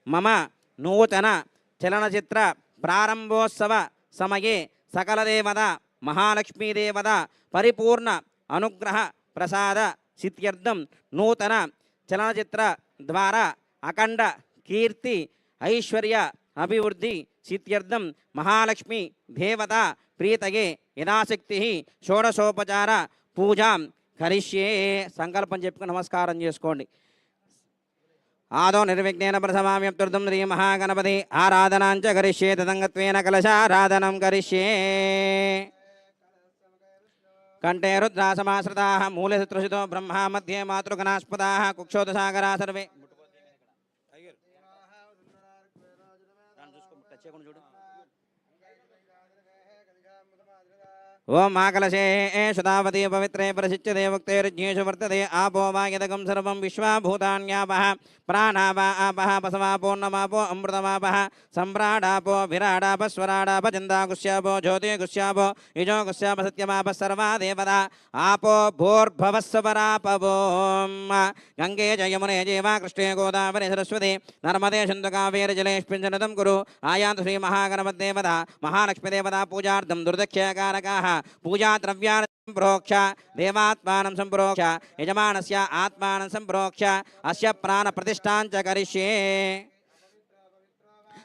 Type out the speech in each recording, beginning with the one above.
మమ నూతన చలనచిత్ర ప్రారంభోత్సవ సమయే సకలదేవత మహాలక్ష్మీదేవత పరిపూర్ణ అనుగ్రహ ప్రసాద సిద్ధ్యర్థం నూతన చలనచిత్ర ద్వారా అఖండ కీర్తి ఐశ్వర్య అభివృద్ధి సిద్ధ్యర్థం మహాలక్ష్మి దేవత ప్రీతయే యథాశక్తి షోడశోపచార పూజాం కరిష్యే. సంకల్పం చెప్పుకుని నమస్కారం చేసుకోండి. ఆదో నిర్విఘ్నేన ప్రథమామ్యప్తుర్ధం శ్రీ మహాగణపతి ఆరాధనాంచ కరిష్యే తదంగత్వేన కలశారాధనం కరిష్యే. కంఠే రుద్రాసమాశ్రితాః మూలే శత్రుషితో బ్రహ్మ మధ్యే మాతృగణాస్పదాః కుక్షోదసాగరా సర్వే. ఓం మాకలశే శతావతి పవిత్రే ప్రసిచ్యతే ముక్తేర్జ్ఞేషు వర్తతే ఆపో వా యదగం సర్వం విశ్వాభూతాన్యాపః ప్రాణాపా ఆపః పసమాపోన్నమాపో అమృతమాపః సంప్రాడాపో విరాడాపస్వరాడాప చందాగుష్యాపో జ్యోతిగుష్యాపో యుజోగుష్యాప సత్యమాప సర్వా దేవతా ఆపో భూర్భవస్వరాపవో. గంగే జయమునే జీవా కృష్ణే గోదావరి సరస్వతి నర్మదే సింధు కావేరి జలేష్మించనతం కురు. ఆయాంతు శ్రీ మహాగణపతిదేవత మహాలక్ష్మీదేవత పూజార్థం దుర్దక్షకారకాః పూజా ద్రవ్యాన్ని సంప్రోక్ష దేవాత్మానం సంప్రోక్ష యజమానస్య ఆత్మానం సంప్రోక్ష అస్య ప్రాణ ప్రతిష్ఠాంచ కరిష్యే.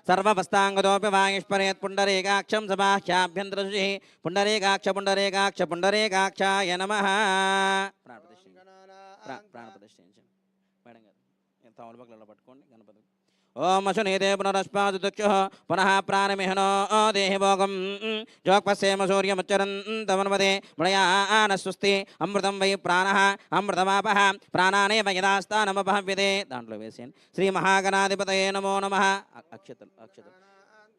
సర్వవస్తాంగతోపి వాయుష్పరేత్ పుండరీకాక్షం సమాఖ్యాభ్యంతరశుచిః పుండరీకాక్ష పుండరీకాక్ష పుండరీకాక్షాయ నమః. ప్రాణప్రతిష్ఠించండి మేడం గారు. తమలపాకులలో పట్టుకోండి గణపతి. ఓం అశునీదే పునరస్పాదుచక్షుః పునః ప్రాణమిహనో దేహి భోగం జోక్పశ్యేమ సూర్యముచ్చరంతమన్వదే మృయాన స్వస్తి అమృతం వై ప్రాణః అమృతమాపః ప్రాణానే వయదాస్తానమపహవ్యతే. దాంట్లో వేసేయండి. శ్రీ మహాగణాధిపతయే నమో నమః. అక్షతలు అక్షతలు.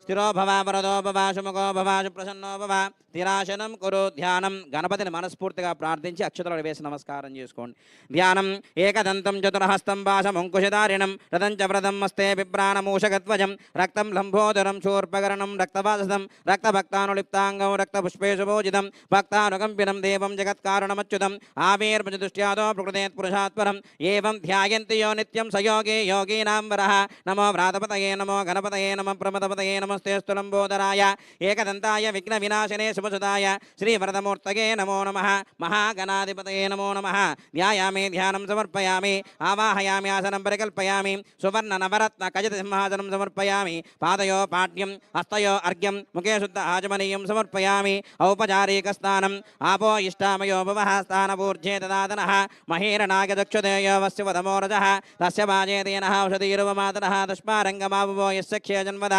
స్థిరో భవ వరదో భవ సుముఖో భవ సుప్రసన్నో భవ. స్థిరాసనం కురు. ధ్యానం. గణపతిని మనస్ఫూర్తిగా ప్రార్థించి అక్షతలు వేసి నమస్కారం చేసుకోండి. ధ్యానం. ఏకదంతం చతురహస్తం భాసమంకుశధారిణం రథంచ వ్రతం మస్తే బిభ్రాణమూషగధ్వజం రక్తం లంబోదరం శూర్పకరణం రక్తవాససం రక్తభక్తానులిప్తాంగం రక్తపుష్పేషు భోజితం భక్తానుకంపినం దేవం జగత్కారణమచ్యుతం ఆవిర్భుజదృష్ట్యాదో ప్రకృతేత్ పురుషాత్పరం ఏవం ధ్యాయంతి యో నిత్యం సయోగే యోగీనాం వరః. నమో వ్రాతపతయే నమో గణపతయే నమః ప్రమదపతయే నమస్తేస్తు లంబోదరాయ ఏకదంతాయ విఘ్న వినాశనే శుభసుదాయ శ్రీవరదమూర్తగే నమో నమః. మహాగణాధిపతయే నమో నమః. ధ్యాయామి ధ్యానం సమర్పయామి ఆవాహయామి ఆసనం పరికల్పయామి సువర్ణ నవరత్న ఖచిత సింహాసనం సమర్పయామి. పాదయో పాడ్యం హస్తయో అర్ఘ్యం ముఖే శుద్ధ ఆచమనీయం సమర్పయామి. ఔపచారిక స్నానం. ఆపో ఇష్టామయో భవః స్థానపూర్జే దదాతనః మహీరణాగదక్షుదేయో వస్య వదమోరజః తస్య వాజేతేనః ఔషధీరువమాతనః తస్మారంగమావో యస్య క్షేజన్వద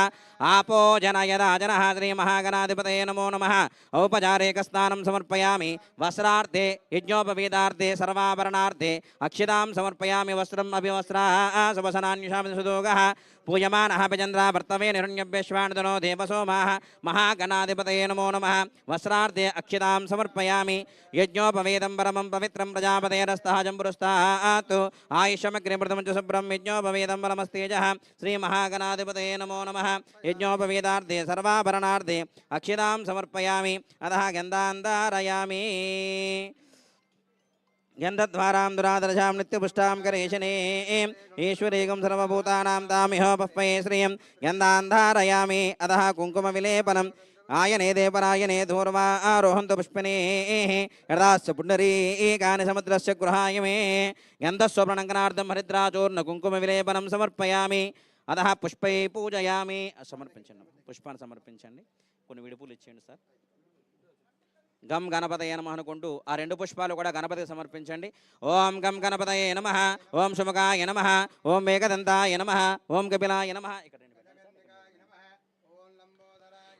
ఆపో జనయదా జనః. శ్రీ మహాగణాధిపతయే నమో నమః. ఔపచారిక స్నానం సమర్పయామి. వస్త్రార్థే యజ్ఞోపవీతార్థే సర్వాభరణార్థే అక్షితాం సమర్పయామి. వస్త్రం అభివస్త్రా శుభసనాన్యుషామి సుదోగః పూయమానః భజంద్రా భర్తవే నిరణ్యభ్యశ్వాణదనో దేవసోమాః. మహాగణాధిపతయే నమో నమః. వస్త్రార్థే అక్షితాం సమర్పయామి. యజ్ఞోపవేదం పరమం పవిత్రం ప్రజాపతేరస్తః జంబురుస్తాత్ ఆయుష్యమగ్నిమృతం చ శుభ్రం యజ్ఞోపవేదం పరమస్తేజః. శ్రీ మహాగణాధిపతయే నమో నమః. యజ్ఞోపవేదార్థే సర్వాభరణార్థే అక్షితాం సమర్పయామి. అతః గంధాన్ ధారయామి. గంధద్వారాం దురాదర్శాం నిత్యపుష్టాం కరేశనే ఈశ్వరీకం సర్వభూతానాం తామిహోపహ్వయే శ్రియం గంధాన్ ధారయామి. అతః కుంకుమ విలేపనం ఆయనే దేవరాయనే ధూర్వా ఆరోహంతు పుష్పినే యదాస్య పుండరీకాని సముద్రస్య గృహాయ మే. గంధస్వప్రణంకనార్థం హరిద్రాచూర్ణ కుంకుమ విలేపనం సమర్పయామి. అతః పుష్పై పూజయామి. సమర్పించండి. పుష్పాన్ని సమర్పించండి. కొన్ని విడుపులు ఇచ్చేయండి సార్. గం గణపతయే నమః అనుకుంటూ ఆ రెండు పుష్పాలు కూడా గణపతికి సమర్పించండి. ఓం గం గణపతయే నమః. ఓం శుభకాయ నమః. ఓం ఏకదంతాయ నమః. ఓం కపిలాయ నమః.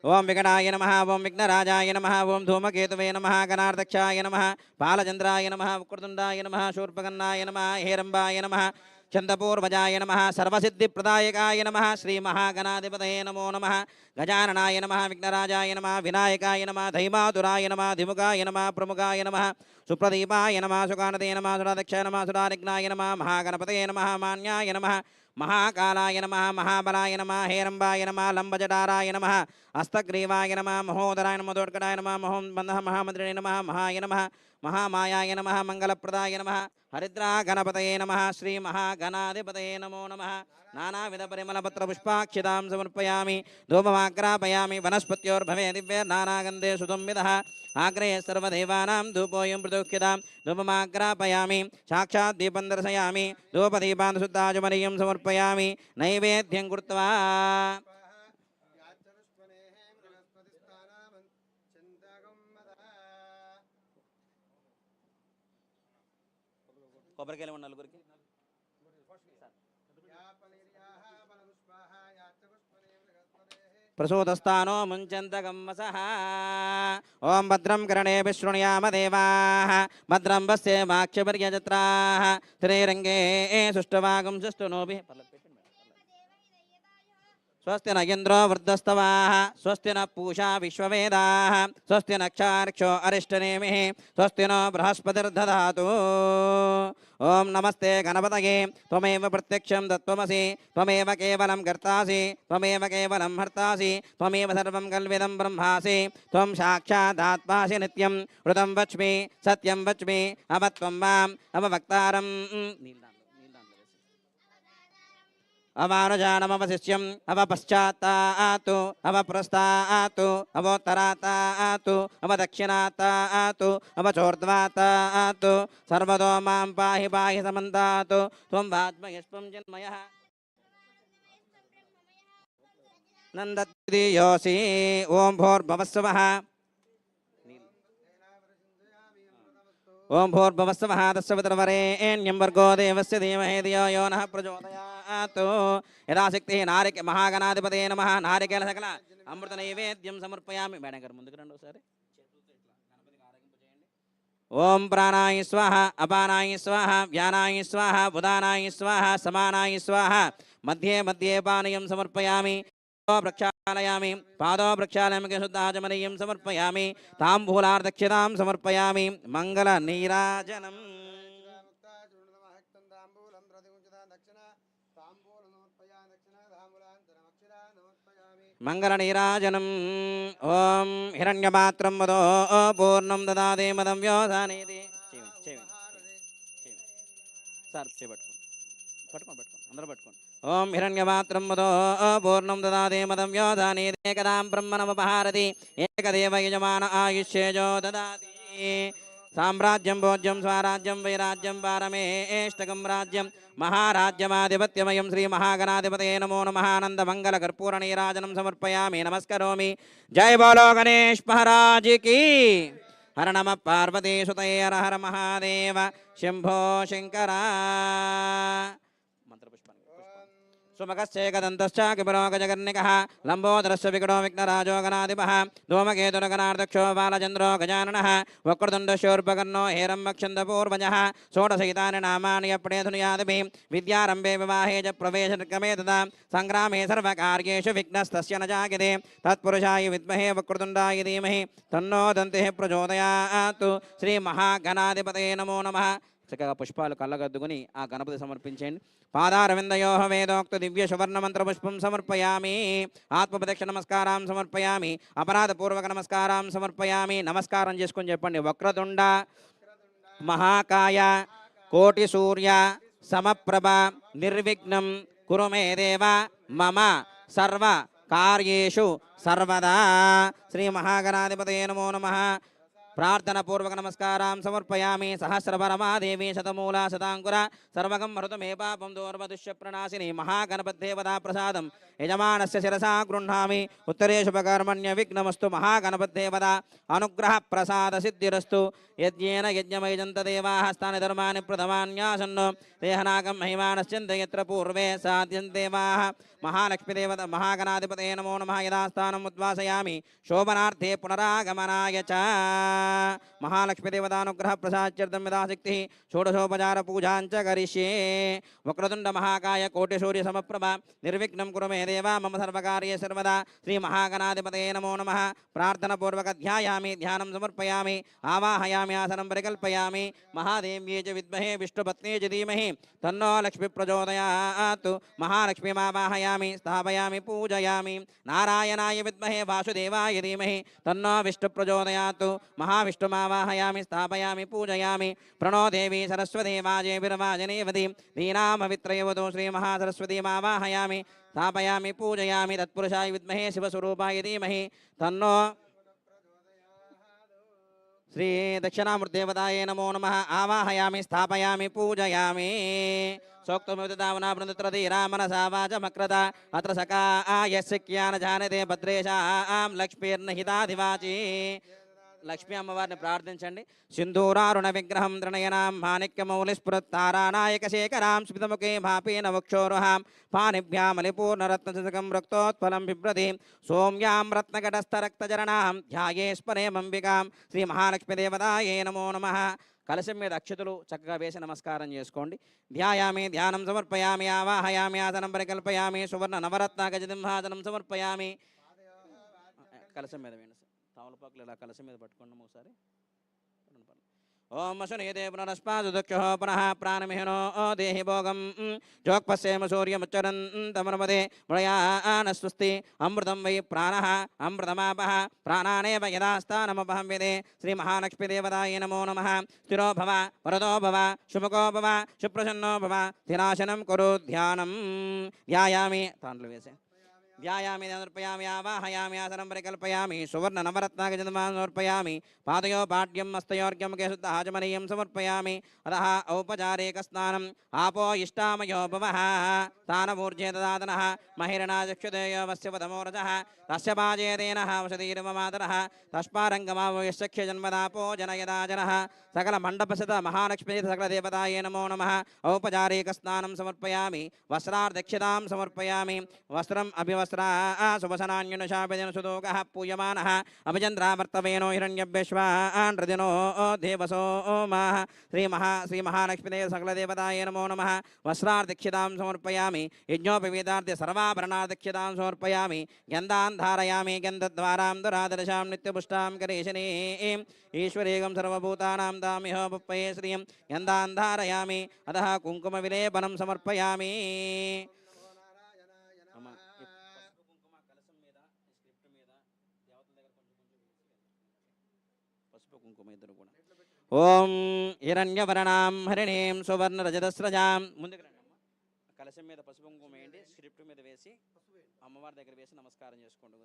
ఓం వికటాయ నమః. ఓం విఘ్నరాజాయ నమః. ఓం ధూమకేతువే నమః. గణార్థక్షాయ నమః. బాలచంద్రాయ నమః. వక్రతుండాయ నమః. శూర్పకర్ణాయ నమః. హేరంబాయ నమః. చందపూర్వజాయ నమః. సర్వసిద్ధిప్రదాయకాయ నమః. శ్రీ మహాగణాధిపతయే నమో నమః. గజాననాయ నమః. విఘ్నరాజాయ నమః. వినాయకాయ నమః. ధైమాతురాయ నమః. ధిముఖాయ నమః. ప్రముఖాయ నమః. సుప్రదీపాయ నమః. సుకానతే నమః. సురాదక్షాయ నమః. సురారిఘ్నాయ నమః. మహాగణపతయే నమః. మాన్యాయ నమః. महाकालाय नमः महाबलाय नमः हेरंबाय नमः लंबजटाराय नमः हस्तग्रीवाय नमः महोदराय नमः दोर्गडाय नमः महोन्बन्धः महामन्त्रिणे नमः महाय नमः महामायाय नमः मंगलप्रदाय नमः हरिद्रा गणपतये नमः श्री महागणाधिपतये नमो नमः नानाविध परिमलपत्र पुष्पाक्षितां समर्पयामि धूपमाग्रापयामि वनस्पत्योर्भवे दिव्य नानागन्धे सुसंविदः आग्रे सर्वदेवानां धूपोऽयं प्रदुह्यतां धूपमाग्रापयामि साक्षात् दीपं दर्शयामि धूपदीपान् शुद्धाचमनीयं समर्पयामि नैवेद्यं कृत्वा కొబ్బరికాయలు ఇవ్వండి నలుగురికి ప్రసూతస్థానో ముంచంతగమ్మసః ఓం భద్రం కర్ణేభిः శృణుయామ దేవాः భద్రం పశ్యేమాక్షపర్యజత్రాः శ్రీరంగే సుష్ఠువాగం సుష్ఠునోభిः स्वस्ति न इंद्रो वृद्धस्तवाः स्वस्ति न पूषा विश्ववेदाः स्वस्ति नक्षार्क्षो अरिष्टनेमिः स्वस्ति नो बृहस्पतिर्दधातु ओम नमस्ते गणपतये त्वमेव प्रत्यक्षं तत्त्वमसि त्वमेव केवलं कर्तासि त्वमेव केवलं हर्तासि त्वमेव सर्वं कल्विदं ब्रह्मासि त्वं साक्षादात्मासि नित्यं ऋतं वच्मि सत्यं वच्मि अवत्वं माम् अववक्तारं अवानुजानमवशिष्यम् अवपश्चात्तातु अवपुरस्तातु अवोत्तरात्तातु अवदक्षिणात्तातु अवचोर्ध्वात्तातु सर्वतो मां पाहि पाहि समन्तातु त्वं वाग्मयस्त्वं चिन्मयः नन्दति योऽसि ॐ भूर्भुवस्सुवः ओम भूर्भुवस्सुवः तस्य पितर्वरेण्यं भर्गो देवस्य धीमहि धियो यो नः प्रचोदयात् यथाशक्तिः नारिके महागणाधिपतये नमः नारिकेल सकल अमृत नैवेद्यं समर्पयामि మేడం గారు ముందుకు రండి ఒకసారి ओम प्राणाय स्वाहा अपानाय स्वाहा व्यानाय स्वाहा बुधानाय स्वाहा समानाय स्वाहा मध्ये मध्ये पानीयं समर्पयामि प्रक्षालयामि पादो प्रक्षालयामि शुद्धाचमनीयं समर्पयामि ताम्बूलार्दक्षितां समर्पयामि मंगल नीराजनम् मंगल नीराजनम् ओम हिरण्यपात्रं वदो पूर्णं ददाति मदं व्योधानेति सर पట్టుకోండి అందరూ పట్టుకోండి ओम हिरण्यपात्रं वदो पूर्णं ददाति मदं व्योधानेति एकदां ब्रह्मणमुपहारति एकदेव यजमान आयुष्येजो ददाति साम्राज्यं भोज्यं स्वराज्यं वैराज्यं पारमेष्टकं राज्यं महाराज्यमाधिपत्यमयं श्री महागणाधिपतये नमो नमः आनंद मंगल कर्पूर नीराजनं समर्पयामि नमस्करोमि जय बोलो गणेश महाराज की हर नमः पार्वती सुतये हर हर महादेव शंभो शंकर सुमकश्चेकदन्तश्च किपरोगजगर्निकः लम्बोदरस्य विकटो विघ्नराजो गणाधिपः धूमकेतुर्गणार्दक्षो बालचन्द्रो गजाननः वक्रतुण्डशोर्पकर्णो हेरम्बक्षन्दपूर्वजः षोडशैतानि नामानि अप्रणेधुनुयादिभिः विद्यारम्भे विवाहे च प्रवेशक्रमे तथा सङ्ग्रामे सर्वकार्येषु विघ्नस्तस्य न जायते तत्पुरुषाय विद्महे वक्रतुण्डाय धीमहि तन्नो दन्तिः प्रचोदयात् श्री महागणाधिपतये नमो नमः చక్కగా పుష్పాలు కళ్ళగద్దుకుని ఆ గణపతి సమర్పించండి పాదారవిందయోః వేదోక్త దివ్య సువర్ణ మంత్ర పుష్పం సమర్పయామి ఆత్మప్రదక్షిణ నమస్కారం సమర్పయామి అపరాధపూర్వక నమస్కారం సమర్పయామి నమస్కారం చేసుకొని చెప్పండి వక్రతుండ మహాకాయ కోటి సూర్య సమప్రభ నిర్విఘ్నం కురు మే దేవ మమ సర్వ కార్యేషు సర్వదా శ్రీ మహాగణాధిపతయే నమో నమః प्रार्थना पूर्वक नमस्कारां समर्पयामि सहस्रपरमा देवी शतमूला शतांकुर सर्वगं मरुतमे पापं दोर्वदुष्य प्रणाशिनी महागणपतिदेवता प्रसादं यजमानस्य शिरसा गृह्णामि उत्तरेषु पकर्मण्य विघ्नमस्तु महागणपतिदेवता अनुग्रह प्रसाद सिद्धिरस्तु यज्ञेन यज्ञमयजन्त देवाः स्थानि धर्माणि प्रथमान्यासन्नो देहनागं महिमानश्चिन्त यत्र पूर्वे साध्यन्ते देवाः महालक्ष्मीदेवता महागणाधिपतये नमो नमः यदा स्थानम् उद्वासयामि शोभनार्थे पुनरागमनाय च महालक्ष्मीदेवतानुग्रह प्रसादार्थं यथाशक्तिः षोडशोपचार पूजां च करिष्ये वक्रतुण्ड महाकाय कोटिसूर्य समप्रभ निर्विघ्नं कुरु मे దేవా మమ సర్వకార్యే సర్వదా శ్రీ మహాగణాధిపతయే నమో నమః ప్రార్థనపూర్వక ధ్యాయామి ధ్యానం సమర్పయామి ఆవాహయామి ఆసనం పరికల్పయామి మహాదేవ్యే చ విద్మహే విష్ణుపత్నే చ ధీమహి తన్నో లక్ష్మీ ప్రచోదయాత్ మహాలక్ష్మీమావాహయామి స్థాపయామి పూజయామి నారాయణాయ విద్మహే వాసుదేవాయ ధీమహి తన్నో విష్ణు ప్రచోదయాత్ మహావిష్ణుమావాహయామి స్థాపయామి పూజయామి ప్రణో దేవి సరస్వతి వాజే విరవాజనేవతి దీనామవిత్రయవతో శ్రీ మహాసరస్వతీమావాహయామి స్థాపయామి పూజయామి తత్పురుషాయ విద్మహే శివస్వరూపాయ ధీమహి తన్నో శ్రీ దక్షిణామూర్తిదేవతాయే నమో నమః ఆవాహయామి స్థాపయామి పూజయామి సోక్తమిదావనామృతధీరామనసా వాచమక్రత అత్ర సకా యస్య జానతే భద్రేషాం లక్ష్మీర్నహితాధివాచి లక్ష్మీ అమ్మవారిని ప్రార్థించండి. సింధూరారుణ విగ్రహం త్రినయనాం మాణిక్యమౌలిస్ఫురత్తారానాయక శేఖరాం స్మితముఖే భాపేన వక్షోరుహాం పానిభ్యామలిపూర్ణరత్నశతకం రక్తోత్ఫలం బిభ్రతి సౌమ్యాం రత్నఘటస్థరక్తచరణాం ధ్యాయేస్పరేమంబికాం శ్రీ మహాలక్ష్మీదేవతాయే నమో నమః. కలశం మీద అక్షతులు చక్కగా వేసి నమస్కారం చేసుకోండి. ధ్యాయామి ధ్యానం సమర్పయామి ఆవాహయామి ఆసనం పరికల్పయామి సువర్ణ నవరత్న గజసింహాసనం సమర్పయామి. కలశం మీద వేయండి. తామలపాకులు ఇలా కలశం మీద పట్టుకున్నాము ఒకసారి. ఓం అశునీదే పునరస్పాదుదక్ష పునః ప్రాణమిహినో దేహి భోగం జోక్పశ్యేమ సూర్యముచ్చరన్ తమర్మదే మృయానస్వస్తి అమృతం వై ప్రాణః అమృతమాపః ప్రాణానేవ యదాస్థానమపహం విదే శ్రీ మహాలక్ష్మీదేవతాయే నమో నమః. స్థిరో భవ వరదో భవ శుభకో భవ సుప్రసన్నో భవ స్థిరాసనం కురు ధ్యానం ధ్యాయామి తాండ్లు వేసే ధ్యాయామి సమర్పయామి ఆవాహయామి ఆసనం పరికల్పయామి సువర్ణ నవరత్నాగజన్మాన్ సమర్పయామి పాదయో పాఠ్యం హస్తయోర్ఘ్యం కేశుద్ధ ఆచమనీయం సమర్పయామి అతః ఔపచారిక స్నానం ఆపో ఇష్టామయో భవః తానమూర్జే దదాతనః మహిరణాచక్షుదేయో వస్య పదమోరజః తస్య పాజేదేనః వసతిర్మమాతరః తస్మారంగమావయస్య జన్మదాపో జనయదా జనః సకల మండపసత మహాలక్ష్మీ సకల దేవతాయే నమో నమః. ఔపచారిక స్నానం సమర్పయామి వస్త్రార్దక్షితాం సమర్పయామి వస్త్రం అభివస్త్రా సువసనాన్యుషాభిజన సుదోగః పూయమానః అభిచంద్రావర్తవేనో హిరణ్యభ్యశ్వాన్ హృదినో దేవసో మాః శ్రీ మహాలక్ష్మీదేవ సకల దేవతాయే నమో నమః. వస్త్రార్దక్షితాం సమర్పయామి యజ్ఞోపవీతార్థ సర్వాభరణార్దక్షితాం సమర్పయామి గంధాన్ ధారయామి గంధద్వారాం దురాదర్శాం నిత్యపుష్టాం కరేశనీం ఈశ్వరేగం సర్వభూతానాం దామిహో పుప్పయే శ్రియం గంధాన్ ధారయామి అతః కుంకుమ విలేపనం సమర్పయామి. ఓం హిరణ్యవర్ణాం హరిణీం సువర్ణ రజతస్రజాం ముందుకు రండి. కలశం మీద పసుపు కుంకుమ వేయండి. స్క్రిప్ట్ మీద వేసి అమ్మవారి దగ్గర వేసి నమస్కారం చేసుకోండి.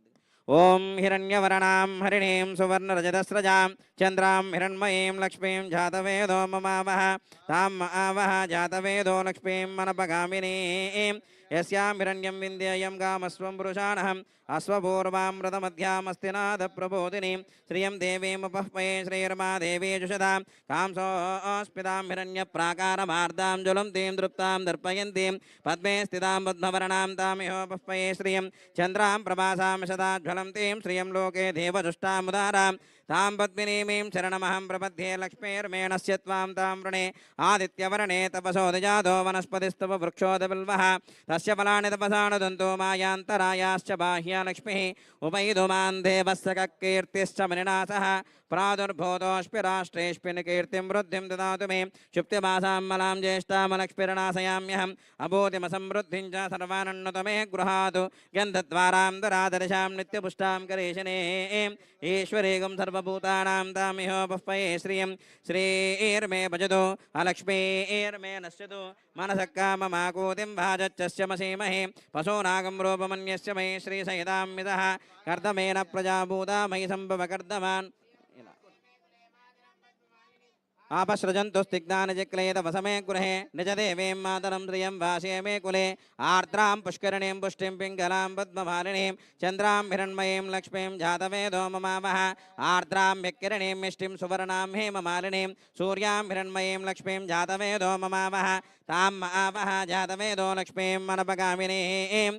ఓం హిరణ్యవర్ణాం హరిణీం సువర్ణ రజతస్రజాం చంద్రాం హిరణ్మయీం లక్ష్మీం జాతవేదో మమావహ తాం ఆవహ జాతవేదో లక్ష్మీం మనపగామినీం యస్యాం హిరణ్యం వింధ్యేయం గామస్వం పురుషాణహం అశ్వపూర్వామృతమధ్యామస్తినాథ ప్రబోధినీం శ్రియం దేవీముపహ్మయే శ్రీర్మా దేవీ జుషదాం కాంసోస్మితాం హిరణ్య ప్రాకారమార్దాం జ్వలంతీం దృప్తాం దర్పయంతీం పద్మే స్థితాం బుద్ధవర్ణాం తామిహోపహ్మయే శ్రియం చంద్రాం ప్రభాసాం సదా జ్వలంతీం శ్రియం లోకే దేవదుష్టాముదారాం తాం పద్మినీమీం శరణమహం ప్రపద్యే లక్ష్మీర్మేణస్య త్వాం తాం వృణే ఆదిత్యవర్ణే తపసోదజాతో వనస్పతిస్తవ వృక్షోదబిల్వః తస్య ఫలాని తపసానుదంతో మాయాంతరాయాశ్చ బాహ్యా లక్ష్మిః ఉపైదుమాన్ దేవస్య కీర్తిశ్చ మణినాసః ప్రాదుర్భూతోऽस्मि రాష్ట్రేऽस्मिन् కీర్తిం వృద్ధిం దదాతు మే క్షుప్తిమాసాం మలాం జ్యేష్ఠామలక్ష్మిర్నాశయామ్యహం అభూతిమసమృద్ధిం చ సర్వానన్నత మే గృహాతు గంధద్వారాం దురాదర్శాం నిత్యపుష్టాం కరేశనే ఈశ్వరేగం సర్వభూతానాం తామిహోపహ్మయే శ్రియం శ్రీర్మే భజతు అలక్ష్మీర్మే నశ్యతు మనసక్కామమాకూతిం భాజచ్చస్యమసీమహే పశూనాగం రూపమన్యస్య మే శ్రీసహితామిదః కర్దమేన ప్రజాభూతా మయి సంభవ కర్దమాన్ आपसृजन्तु स्तिग्धानि जिक्लेत वसमे गृहे निजदेवीं मातरं श्रियं वासे मे कुले आर्द्रां पुष्करिणीं पुष्टिं पिङ्गलां पद्ममालिनीं चन्द्रां हिरण्मयीं लक्ष्मीं जातवेदो ममावह आर्द्रां यक्किरणीं मिष्टिं सुवर्णां हेममालिनीं सूर्यां हिरण्मयीं लक्ष्मीं जातवेदो ममावह तां आवह जातवेदो लक्ष्मीं मनपगामिनीं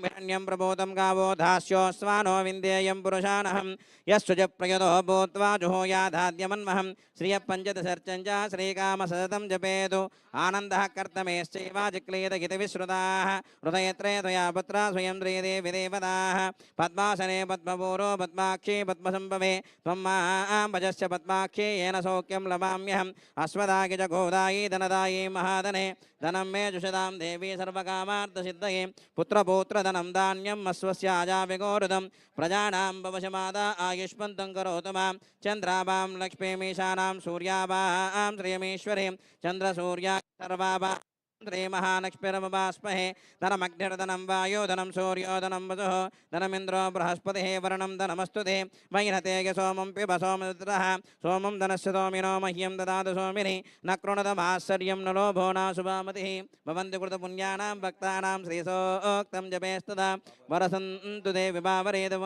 हिरण्यं प्रभूतं गावो धास्योस्वानो विन्देयं पुरुषानहं यस्सुज प्रयतो भूत्वा जुहोयाधाद्यमन्महं श्रियः पञ्चदशर्चं च श्रीकामसततं जपेतु आनन्दः कर्तमेश्चैव जिक्लीयत हितविश्रुताः हृदयत्रे त्वया पुत्रा स्वयं श्रीदेवी देवताः पद्मासने पद्मपूरो पद्माक्षी पद्मसम्भवे त्वं मां भजस्य पद्माक्षी येन सौख्यं लभाम्यहम् अश्वदायि च गोदायि धनदायि महाधने धनं मे जुषदां देवी सर्वकामार्थसिद्धये पुत्रपौत्रधनं धान्यम् अश्वस्य अजाविगोरुदं प्रजानां भवशमादा आयुष्मन्तं करोतु मां चन्द्राभां लक्ष्मीमीशानां सूर्याभां श्रियमीश्वरीं चन्द्रसूर्या सर्वाभां श्री महालक्ष्मीरमभास्महे धनमग्निर्धनं वायोधनं सूर्योधनं वसुः धनमिन्द्रो बृहस्पतिः वर्णं धनमस्तु ते वैनतेय सोमं पिब सोमरुद्रः सोमं धनस्य सोमिनो मह्यं ददातु सोमिनि न कृणुतमाश्चर्यं न लोभो न शुभामतिः भवन्ति कृतपुण्यानां भक्तानां श्रीसोक्तं जपेस्तदा वरसन्तु ते विभावरेदव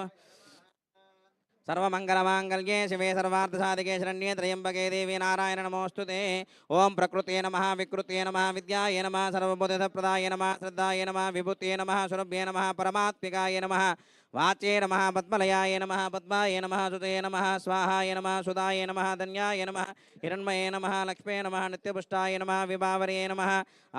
सर्वमङ्गलमाङ्गल्ये शिवे सर्वार्थसाधिके शरण्ये त्र्यम्बके देवी नारायण नमोऽस्तुते ओं प्रकृते नमः विकृते नमः विद्याय नमः सर्वबोधप्रदाय नमः श्रद्धाय नमः विभूते नमः स्वरूपे नमः परमात्मिकाय नमः वाचे नमः पद्मलयाय नमः पद्माय नमः सुते नमः स्वाहाय नमः सुदाय नमः धन्याय नमः हिरण्मये नमः लक्ष्मे नमः नित्यपुष्टाय नमः विभावर्ये नमः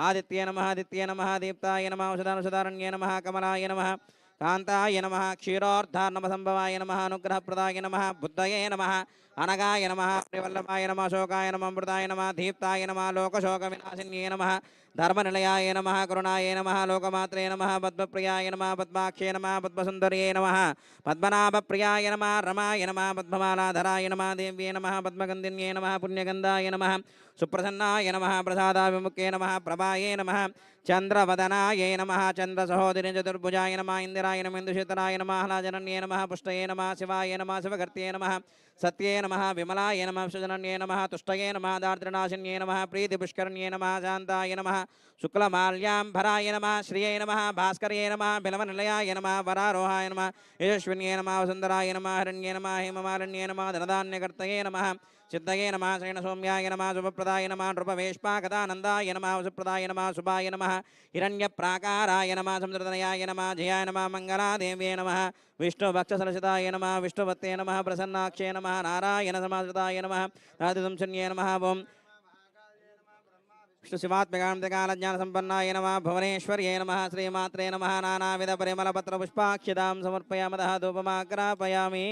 आदित्ये नमः दीप्ताय नमः औषधानुषधारण्ये नमः कमलाय नमः कांताय नमः क्षीरोद्धार्णवसंभवाय नमः अनुग्रहप्रदाय नमः बुद्धये नमः अनगाय नमः प्रिवल्लभाय नमः शोकाय नमः अमृताय नमः दीप्ताय नमः लोकशोकविनाशिन्ये नमः धर्मनिलयाय नमः करुणाय नमः लोकमात्रे नमः पद्मप्रियाय नमः पद्माक्षे नमः पद्मसुन्दर्ये नमः पद्मनाभप्रियाय नमः रमाय नमः पद्ममालाधराय नमः देव्ये नमः पद्मगन्धिन्ये नमः पुण्यगन्धाय नमः सुप्रसन्नाय नमः प्रसादाभिमुखे नमः प्रभाये नमः चंद्रवदनाय नमः चंद्रसहोदरि चतुर्भुजाय नमः इंदिराय नमः इंदुशेतराय नमः आह्लादनन्ये नमः पुष्टये नमः शिवाय नमः शिवकर्त्ये नमः सत्ये नमः विमलाय नमः सुजनन्ये नमः तुष्टये नमः दार्द्रनाशिन्ये नमः प्रीतिपुष्करण्ये नमः शान्ताय नमः शुक्लमाल्याम्भराय नमः श्रिये नमः भास्कर्ये नमः बिलवनिलयाय नमः वरारोहाय नमः यशस्विन्ये नमः वसुन्धराय नमः हिरण्ये नमः हेममालिन्ये नमः धनधान्यकर्तये नमः सिद्धये नमः श्रेणसौम्याय नमः शुभप्रदाय नमः नृपवेश्पाकदानन्दाय नमः वसुप्रदाय नमः शुभाय नमः हिरण्यप्राकाराय नमः समुद्रतनयाय नमः जयाय नमः मङ्गलादेव्ये नमः विष्णुभक्षसलसिताय नमः विष्णुभक्ते नमः प्रसन्नाक्षे नमः नारायणसमाश्रिताय नमः राधिसंशन्ये नमः ओं विष्णुशिवात्मकान्तिकालज्ञानसम्पन्नाय नमः भुवनेश्वर्ये नमः श्रीमात्रे नमः नानाविधपरिमलपत्रपुष्पाक्षितां समर्पयामः धूपमाग्रापयामि।